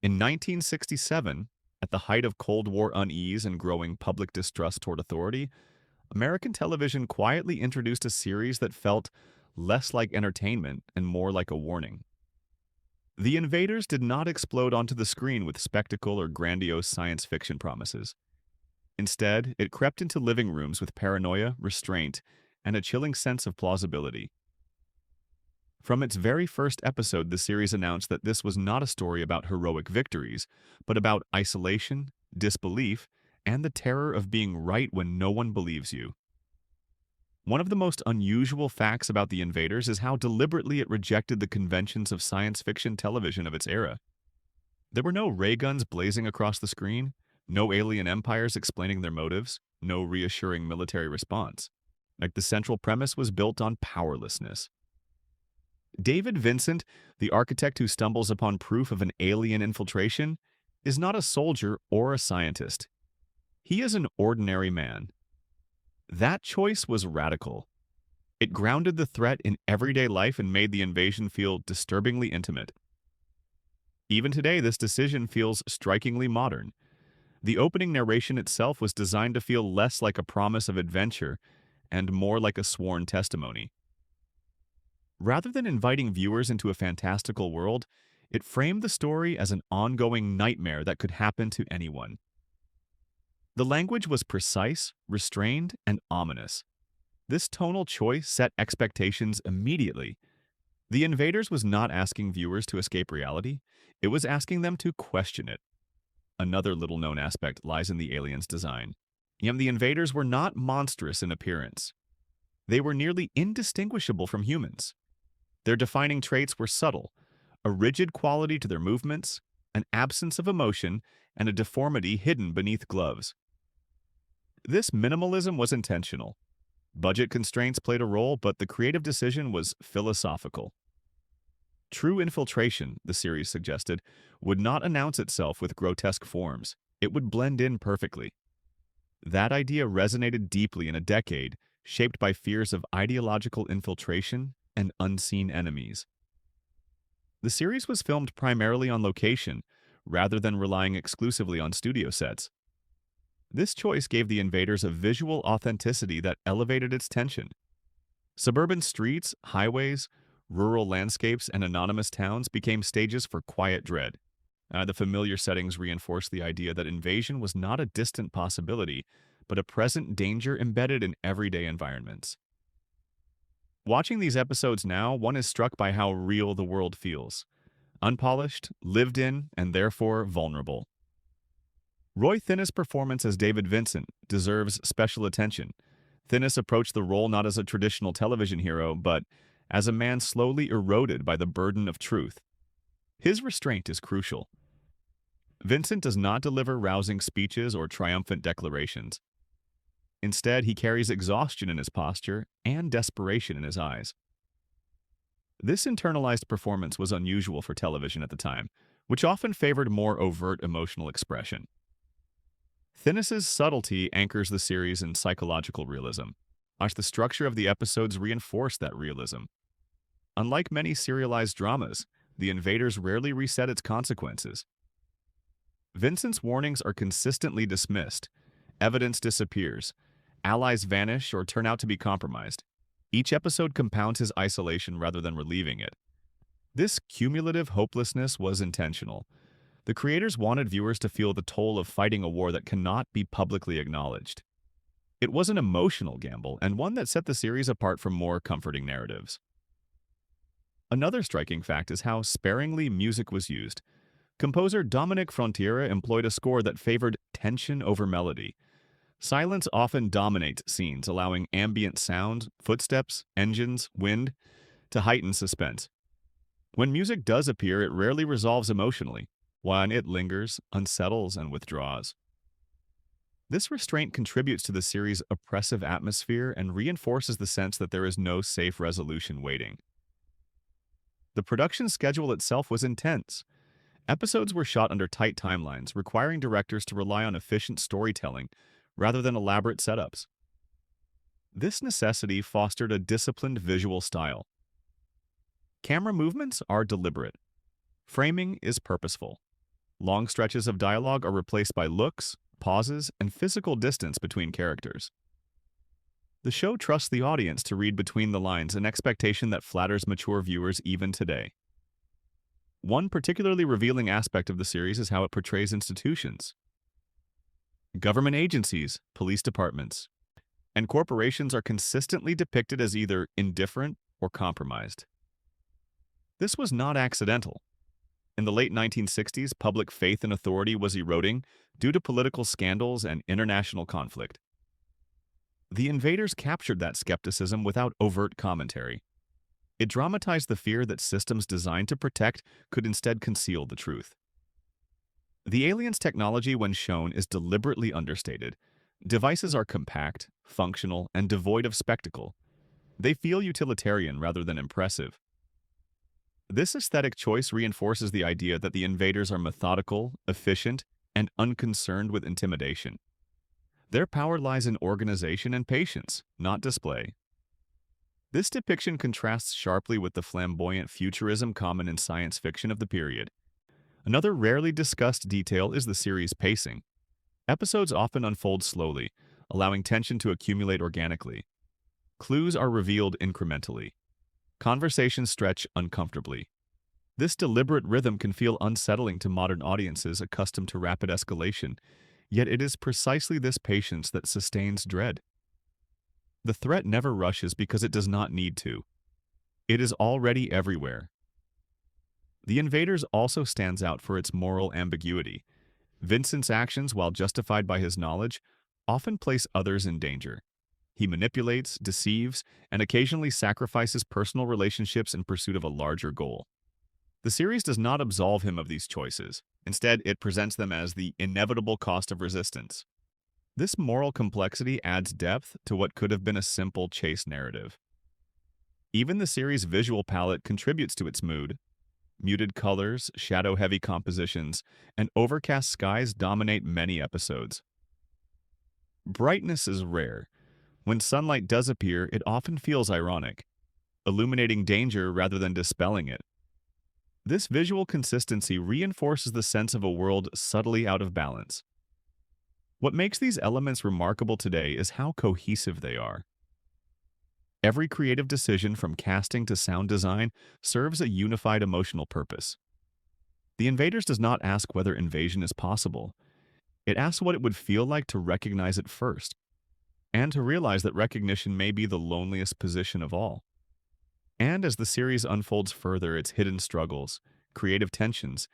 In 1967, at the height of Cold War unease and growing public distrust toward authority, American television quietly introduced a series that felt less like entertainment and more like a warning. The Invaders did not explode onto the screen with spectacle or grandiose science fiction promises. Instead, it crept into living rooms with paranoia, restraint, and a chilling sense of plausibility. From its very first episode, the series announced that this was not a story about heroic victories, but about isolation, disbelief, and the terror of being right when no one believes you. One of the most unusual facts about The Invaders is how deliberately it rejected the conventions of science fiction television of its era. There were no ray guns blazing across the screen, no alien empires explaining their motives, no reassuring military response. Like the central premise was built on powerlessness. David Vincent, the architect who stumbles upon proof of an alien infiltration, is not a soldier or a scientist. He is an ordinary man. That choice was radical. It grounded the threat in everyday life and made the invasion feel disturbingly intimate. Even today, this decision feels strikingly modern. The opening narration itself was designed to feel less like a promise of adventure and more like a sworn testimony. Rather than inviting viewers into a fantastical world, it framed the story as an ongoing nightmare that could happen to anyone. The language was precise, restrained, and ominous. This tonal choice set expectations immediately. The Invaders was not asking viewers to escape reality, it was asking them to question it. Another little-known aspect lies in the aliens' design. Yet the Invaders were not monstrous in appearance. They were nearly indistinguishable from humans. Their defining traits were subtle, a rigid quality to their movements, an absence of emotion, and a deformity hidden beneath gloves. This minimalism was intentional. Budget constraints played a role, but the creative decision was philosophical. True infiltration, the series suggested, would not announce itself with grotesque forms. It would blend in perfectly. That idea resonated deeply in a decade shaped by fears of ideological infiltration and unseen enemies. The series was filmed primarily on location, rather than relying exclusively on studio sets. This choice gave The Invaders a visual authenticity that elevated its tension. Suburban streets, highways, rural landscapes, and anonymous towns became stages for quiet dread. The familiar settings reinforced the idea that invasion was not a distant possibility, but a present danger embedded in everyday environments. Watching these episodes now, one is struck by how real the world feels. Unpolished, lived in, and therefore vulnerable. Roy Thinnis' performance as David Vincent deserves special attention. Thinnis approached the role not as a traditional television hero, but as a man slowly eroded by the burden of truth. His restraint is crucial. Vincent does not deliver rousing speeches or triumphant declarations. Instead, he carries exhaustion in his posture and desperation in his eyes. This internalized performance was unusual for television at the time, which often favored more overt emotional expression. Thinnis's subtlety anchors the series in psychological realism, as the structure of the episodes reinforced that realism. Unlike many serialized dramas, The Invaders rarely reset its consequences. Vincent's warnings are consistently dismissed, evidence disappears, allies vanish or turn out to be compromised. Each episode compounds his isolation rather than relieving it. This cumulative hopelessness was intentional. The creators wanted viewers to feel the toll of fighting a war that cannot be publicly acknowledged. It was an emotional gamble, and one that set the series apart from more comforting narratives. Another striking fact is how sparingly music was used. Composer Dominic Frontiera employed a score that favored tension over melody. Silence often dominates scenes, allowing ambient sound, footsteps, engines, wind, to heighten suspense. When music does appear, it rarely resolves emotionally, while it lingers, unsettles, and withdraws. This restraint contributes to the series' oppressive atmosphere and reinforces the sense that there is no safe resolution waiting. The production schedule itself was intense. Episodes were shot under tight timelines, requiring directors to rely on efficient storytelling rather than elaborate setups. This necessity fostered a disciplined visual style. Camera movements are deliberate. Framing is purposeful. Long stretches of dialogue are replaced by looks, pauses, and physical distance between characters. The show trusts the audience to read between the lines, an expectation that flatters mature viewers even today. One particularly revealing aspect of the series is how it portrays institutions. Government agencies, police departments, and corporations are consistently depicted as either indifferent or compromised. This was not accidental. In the late 1960s, public faith in authority was eroding due to political scandals and international conflict. The Invaders captured that skepticism without overt commentary. It dramatized the fear that systems designed to protect could instead conceal the truth. The aliens' technology, when shown, is deliberately understated. Devices are compact, functional, and devoid of spectacle. They feel utilitarian rather than impressive. This aesthetic choice reinforces the idea that the invaders are methodical, efficient, and unconcerned with intimidation. Their power lies in organization and patience, not display. This depiction contrasts sharply with the flamboyant futurism common in science fiction of the period. Another rarely discussed detail is the series' pacing. Episodes often unfold slowly, allowing tension to accumulate organically. Clues are revealed incrementally. Conversations stretch uncomfortably. This deliberate rhythm can feel unsettling to modern audiences accustomed to rapid escalation, yet it is precisely this patience that sustains dread. The threat never rushes because it does not need to. It is already everywhere. The Invaders also stands out for its moral ambiguity. Vincent's actions, while justified by his knowledge, often place others in danger. He manipulates, deceives, and occasionally sacrifices personal relationships in pursuit of a larger goal. The series does not absolve him of these choices. Instead, it presents them as the inevitable cost of resistance. This moral complexity adds depth to what could have been a simple chase narrative. Even the series' visual palette contributes to its mood. Muted colors, shadow-heavy compositions, and overcast skies dominate many episodes. Brightness is rare. When sunlight does appear, it often feels ironic, illuminating danger rather than dispelling it. This visual consistency reinforces the sense of a world subtly out of balance. What makes these elements remarkable today is how cohesive they are. Every creative decision, from casting to sound design, serves a unified emotional purpose. The Invaders does not ask whether invasion is possible. It asks what it would feel like to recognize it first, and to realize that recognition may be the loneliest position of all. And as the series unfolds further, its hidden struggles, creative tensions,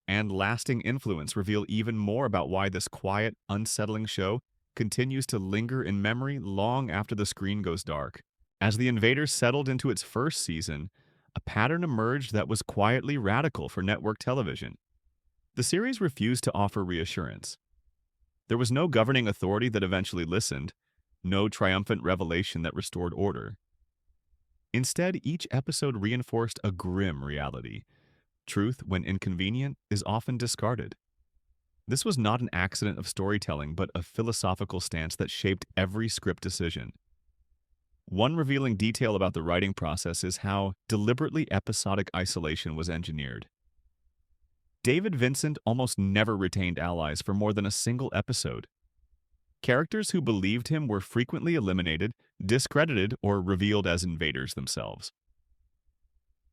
and lasting influence reveal even more about why this quiet, unsettling show continues to linger in memory long after the screen goes dark. As The Invaders settled into its first season, a pattern emerged that was quietly radical for network television. The series refused to offer reassurance. There was no governing authority that eventually listened, no triumphant revelation that restored order. Instead, each episode reinforced a grim reality. Truth, when inconvenient, is often discarded. This was not an accident of storytelling, but a philosophical stance that shaped every script decision. One revealing detail about the writing process is how deliberately episodic isolation was engineered. David Vincent almost never retained allies for more than a single episode. Characters who believed him were frequently eliminated, discredited, or revealed as invaders themselves.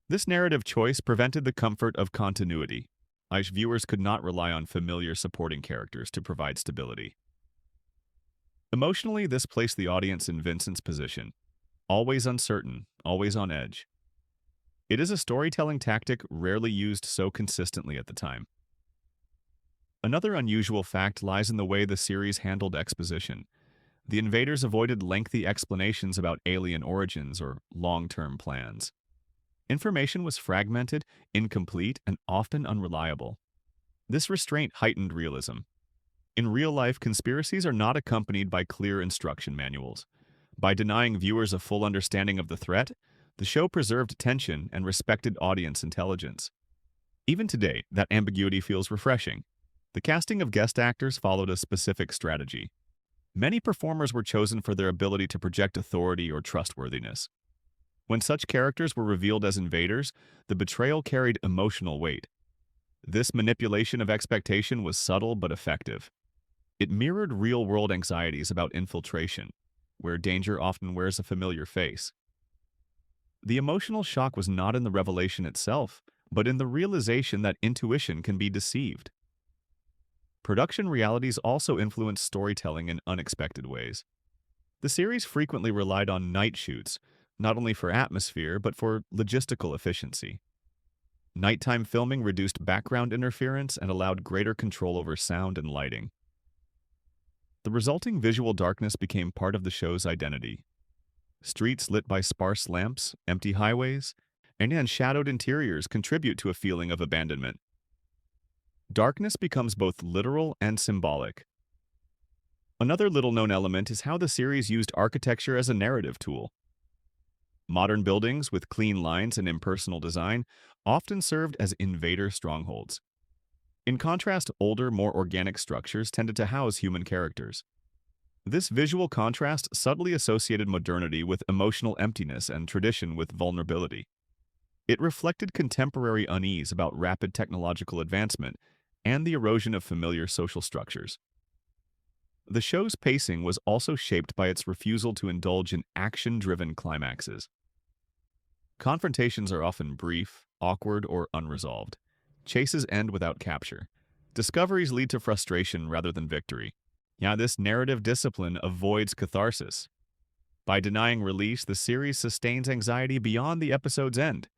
This narrative choice prevented the comfort of continuity, as viewers could not rely on familiar supporting characters to provide stability. Emotionally, this placed the audience in Vincent's position, always uncertain, always on edge. It is a storytelling tactic rarely used so consistently at the time. Another unusual fact lies in the way the series handled exposition. The Invaders avoided lengthy explanations about alien origins or long-term plans. Information was fragmented, incomplete, and often unreliable. This restraint heightened realism. In real life, conspiracies are not accompanied by clear instruction manuals. By denying viewers a full understanding of the threat, the show preserved tension and respected audience intelligence. Even today, that ambiguity feels refreshing. The casting of guest actors followed a specific strategy. Many performers were chosen for their ability to project authority or trustworthiness. When such characters were revealed as invaders, the betrayal carried emotional weight. This manipulation of expectation was subtle but effective. It mirrored real-world anxieties about infiltration, where danger often wears a familiar face. The emotional shock was not in the revelation itself, but in the realization that intuition can be deceived. Production realities also influenced storytelling in unexpected ways. The series frequently relied on night shoots, not only for atmosphere but for logistical efficiency. Nighttime filming reduced background interference and allowed greater control over sound and lighting. The resulting visual darkness became part of the show's identity. Streets lit by sparse lamps, empty highways, and shadowed interiors contribute to a feeling of abandonment. Darkness becomes both literal and symbolic. Another little-known element is how the series used architecture as a narrative tool. Modern buildings with clean lines and impersonal design often served as invader strongholds. In contrast, older, more organic structures tended to house human characters. This visual contrast subtly associated modernity with emotional emptiness and tradition with vulnerability. It reflected contemporary unease about rapid technological advancement and the erosion of familiar social structures. The show's pacing was also shaped by its refusal to indulge in action-driven climaxes. Confrontations are often brief, awkward, or unresolved. Chases end without capture. Discoveries lead to frustration rather than victory. This narrative discipline avoids catharsis. By denying release, the series sustains anxiety beyond the episode's end.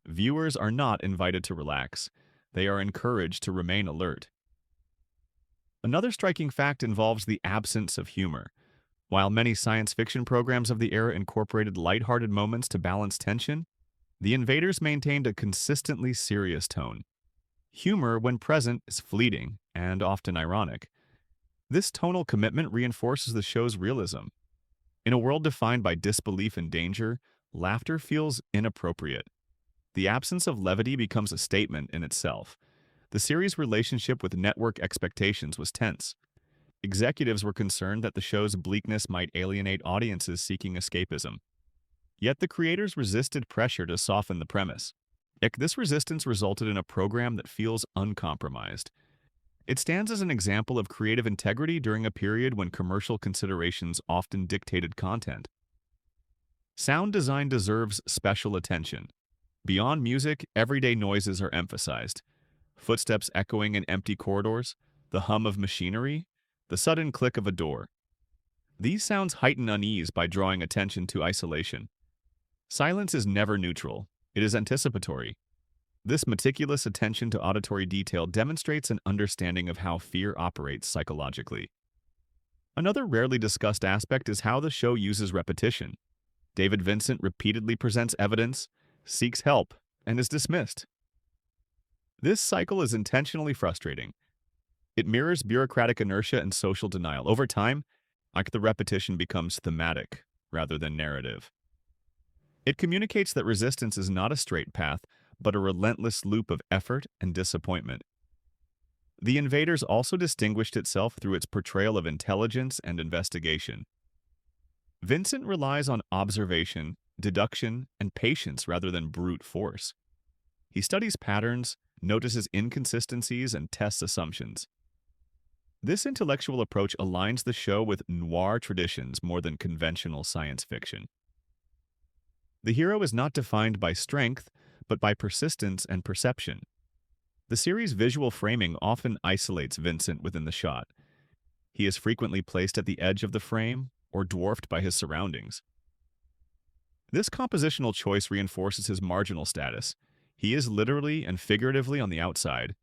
Viewers are not invited to relax. They are encouraged to remain alert. Another striking fact involves the absence of humor. While many science fiction programs of the era incorporated lighthearted moments to balance tension, the Invaders maintained a consistently serious tone. Humor, when present, is fleeting and often ironic. This tonal commitment reinforces the show's realism. In a world defined by disbelief and danger, laughter feels inappropriate. The absence of levity becomes a statement in itself. The series' relationship with network expectations was tense. Executives were concerned that the show's bleakness might alienate audiences seeking escapism. Yet the creators resisted pressure to soften the premise. This resistance resulted in a program that feels uncompromised. It stands as an example of creative integrity during a period when commercial considerations often dictated content. Sound design deserves special attention. Beyond music, everyday noises are emphasized. Footsteps echoing in empty corridors, the hum of machinery, the sudden click of a door. These sounds heighten unease by drawing attention to isolation. Silence is never neutral. It is anticipatory. This meticulous attention to auditory detail demonstrates an understanding of how fear operates psychologically. Another rarely discussed aspect is how the show uses repetition. David Vincent repeatedly presents evidence, seeks help, and is dismissed. This cycle is intentionally frustrating. It mirrors bureaucratic inertia and social denial. Over time, the repetition becomes thematic rather than narrative. It communicates that resistance is not a straight path, but a relentless loop of effort and disappointment. The Invaders also distinguished itself through its portrayal of intelligence and investigation. Vincent relies on observation, deduction, and patience rather than brute force. He studies patterns, notices inconsistencies, and tests assumptions. This intellectual approach aligns the show with noir traditions more than conventional science fiction. The hero is not defined by strength, but by persistence and perception. The series' visual framing often isolates Vincent within the shot. He is frequently placed at the edge of the frame or dwarfed by his surroundings. This compositional choice reinforces his marginal status. He is literally and figuratively on the outside.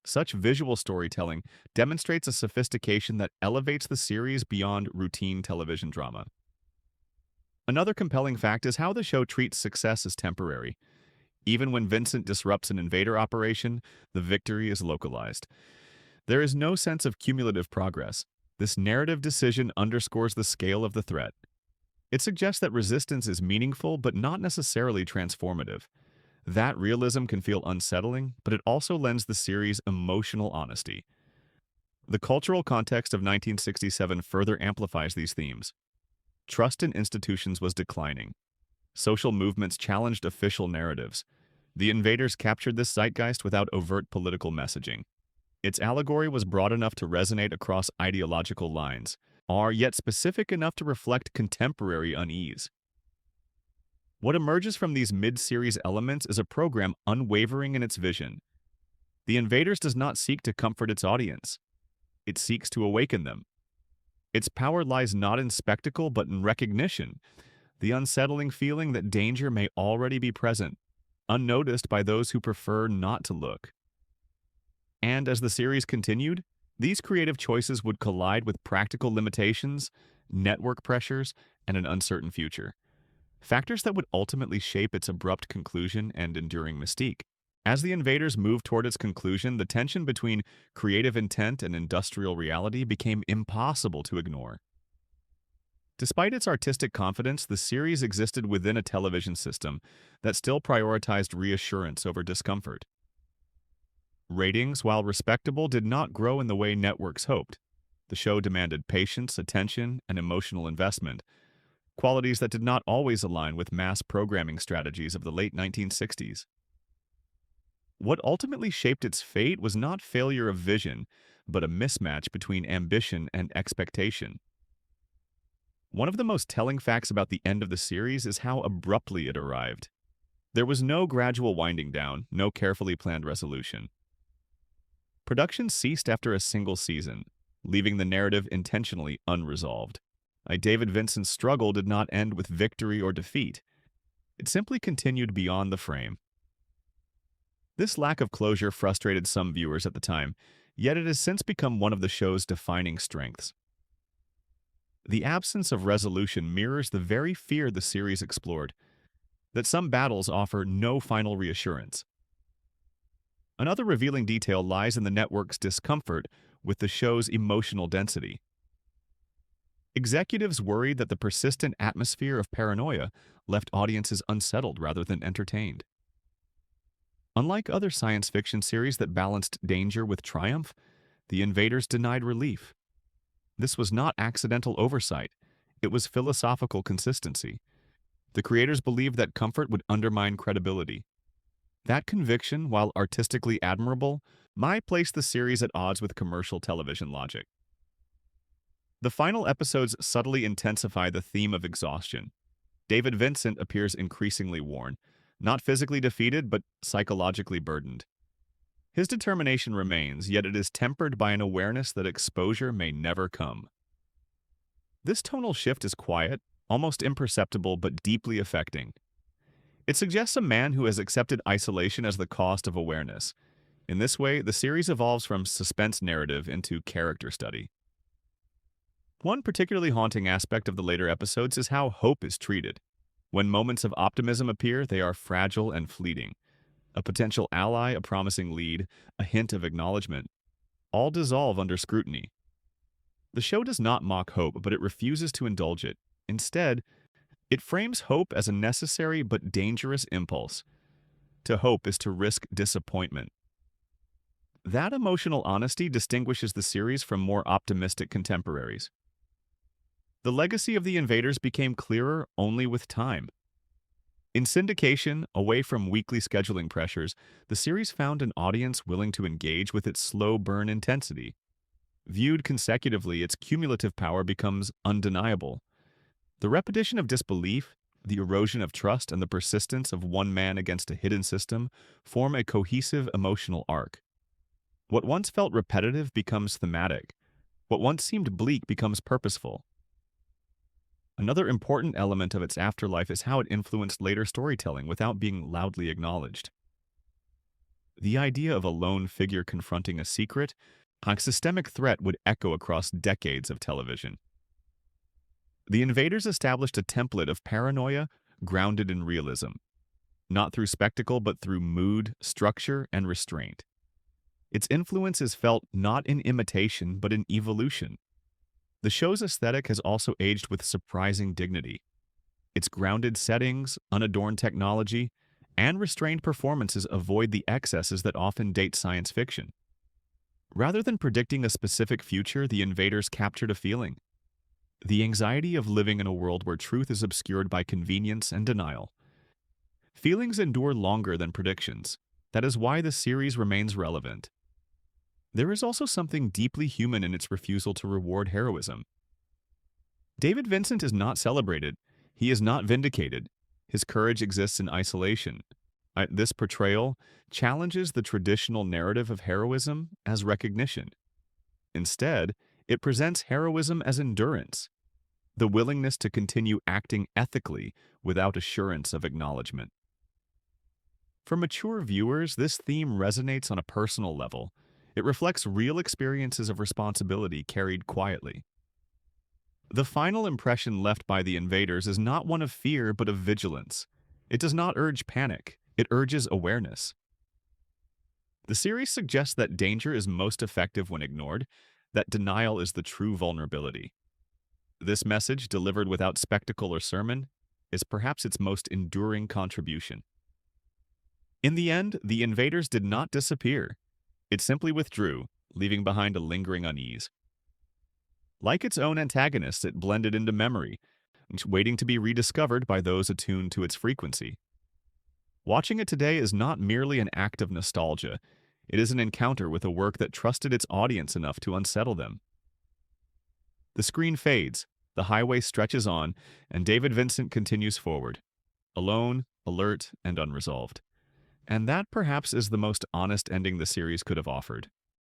Such visual storytelling demonstrates a sophistication that elevates the series beyond routine television drama. Another compelling fact is how the show treats success as temporary. Even when Vincent disrupts an invader operation, the victory is localized. There is no sense of cumulative progress. This narrative decision underscores the scale of the threat. It suggests that resistance is meaningful but not necessarily transformative. That realism can feel unsettling, but it also lends the series emotional honesty. The cultural context of 1967 further amplifies these themes. Trust in institutions was declining. Social movements challenged official narratives. The Invaders captured this zeitgeist without overt political messaging. Its allegory was broad enough to resonate across ideological lines, are yet specific enough to reflect contemporary unease. What emerges from these mid-series elements is a program unwavering in its vision. The Invaders does not seek to comfort its audience. It seeks to awaken them. Its power lies not in spectacle but in recognition, the unsettling feeling that danger may already be present, unnoticed by those who prefer not to look. And as the series continued, these creative choices would collide with practical limitations, network pressures, and an uncertain future. Factors that would ultimately shape its abrupt conclusion and enduring mystique. As the Invaders moved toward its conclusion, the tension between creative intent and industrial reality became impossible to ignore. Despite its artistic confidence, the series existed within a television system that still prioritized reassurance over discomfort. Ratings, while respectable, did not grow in the way networks hoped. The show demanded patience, attention, and emotional investment, qualities that did not always align with mass programming strategies of the late 1960s. What ultimately shaped its fate was not failure of vision, but a mismatch between ambition and expectation. One of the most telling facts about the end of the series is how abruptly it arrived. There was no gradual winding down, no carefully planned resolution. Production ceased after a single season, leaving the narrative intentionally unresolved. David Vincent's struggle did not end with victory or defeat. It simply continued beyond the frame. This lack of closure frustrated some viewers at the time, yet it has since become one of the show's defining strengths. The absence of resolution mirrors the very fear the series explored, that some battles offer no final reassurance. Another revealing detail lies in the network's discomfort with the show's emotional density. Executives worried that the persistent atmosphere of paranoia left audiences unsettled rather than entertained. Unlike other science fiction series that balanced danger with triumph, The Invaders denied relief. This was not accidental oversight, it was philosophical consistency. The creators believed that comfort would undermine credibility. That conviction, while artistically admirable, might place the series at odds with commercial television logic. The final episodes subtly intensify the theme of exhaustion. David Vincent appears increasingly worn, not physically defeated, but psychologically burdened. His determination remains, yet it is tempered by an awareness that exposure may never come. This tonal shift is quiet, almost imperceptible, but deeply affecting. It suggests a man who has accepted isolation as the cost of awareness. In this way, the series evolves from suspense narrative into character study. One particularly haunting aspect of the later episodes is how hope is treated. When moments of optimism appear, they are fragile and fleeting. A potential ally, a promising lead, a hint of acknowledgement, all dissolve under scrutiny. The show does not mock hope, but it refuses to indulge it. Instead, it frames hope as a necessary but dangerous impulse. To hope is to risk disappointment. That emotional honesty distinguishes the series from more optimistic contemporaries. The legacy of The Invaders became clearer only with time. In syndication, away from weekly scheduling pressures, the series found an audience willing to engage with its slow burn intensity. Viewed consecutively, its cumulative power becomes undeniable. The repetition of disbelief, the erosion of trust, and the persistence of one man against a hidden system form a cohesive emotional arc. What once felt repetitive becomes thematic. What once seemed bleak becomes purposeful. Another important element of its afterlife is how it influenced later storytelling without being loudly acknowledged. The idea of a lone figure confronting a secret, a systemic threat would echo across decades of television. The Invaders established a template of paranoia grounded in realism, not through spectacle but through mood, structure, and restraint. Its influence is felt not in imitation but in evolution. The show's aesthetic has also aged with surprising dignity. Its grounded settings, unadorned technology, and restrained performances avoid the excesses that often date science fiction. Rather than predicting a specific future, The Invaders captured a feeling. The anxiety of living in a world where truth is obscured by convenience and denial. Feelings endure longer than predictions. That is why the series remains relevant. There is also something deeply human in its refusal to reward heroism. David Vincent is not celebrated. He is not vindicated. His courage exists in isolation. This portrayal challenges the traditional narrative of heroism as recognition. Instead, it presents heroism as endurance, the willingness to continue acting ethically without assurance of acknowledgement. For mature viewers, this theme resonates on a personal level. It reflects real experiences of responsibility carried quietly. The final impression left by the invaders is not one of fear but of vigilance. It does not urge panic, it urges awareness. The series suggests that danger is most effective when ignored, that denial is the true vulnerability. This message, delivered without spectacle or sermon, is perhaps its most enduring contribution. In the end, the invaders did not disappear. It simply withdrew, leaving behind a lingering unease. Like its own antagonists, it blended into memory, waiting to be rediscovered by those attuned to its frequency. Watching it today is not merely an act of nostalgia. It is an encounter with a work that trusted its audience enough to unsettle them. The screen fades, the highway stretches on, and David Vincent continues forward, alone, alert, and unresolved. And that perhaps is the most honest ending the series could have offered.